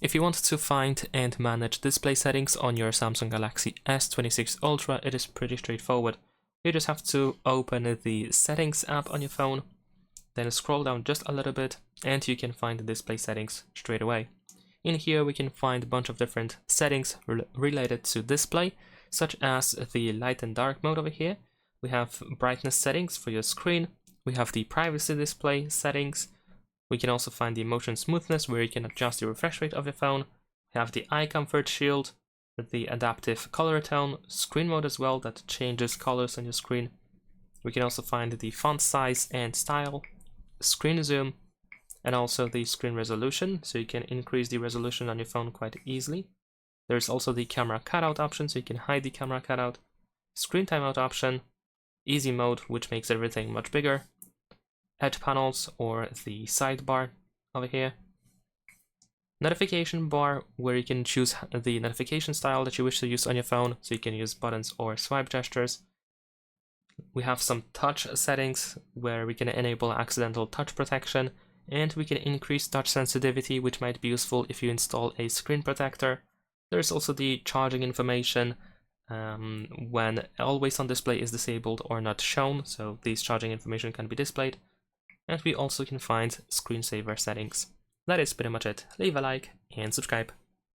If you want to find and manage display settings on your Samsung Galaxy S26 Ultra, it is pretty straightforward. You just have to open the Settings app on your phone, then scroll down just a little bit, and you can find the display settings straight away. In here we can find a bunch of different settings related to display, such as the light and dark mode over here. We have brightness settings for your screen, we have the privacy display settings, we can also find the motion smoothness where you can adjust the refresh rate of your phone, we have the eye comfort shield, the adaptive color tone, screen mode as well that changes colors on your screen. We can also find the font size and style, screen zoom, and also the screen resolution, so you can increase the resolution on your phone quite easily. There's also the camera cutout option, so you can hide the camera cutout, screen timeout option, easy mode, which makes everything much bigger, edge panels or the sidebar over here, notification bar where you can choose the notification style that you wish to use on your phone, so you can use buttons or swipe gestures. We have some touch settings where we can enable accidental touch protection, and we can increase touch sensitivity, which might be useful if you install a screen protector. There's also the charging information when always on display is disabled or not shown, so these charging information can be displayed. And we also can find screensaver settings. That is pretty much it. Leave a like and subscribe.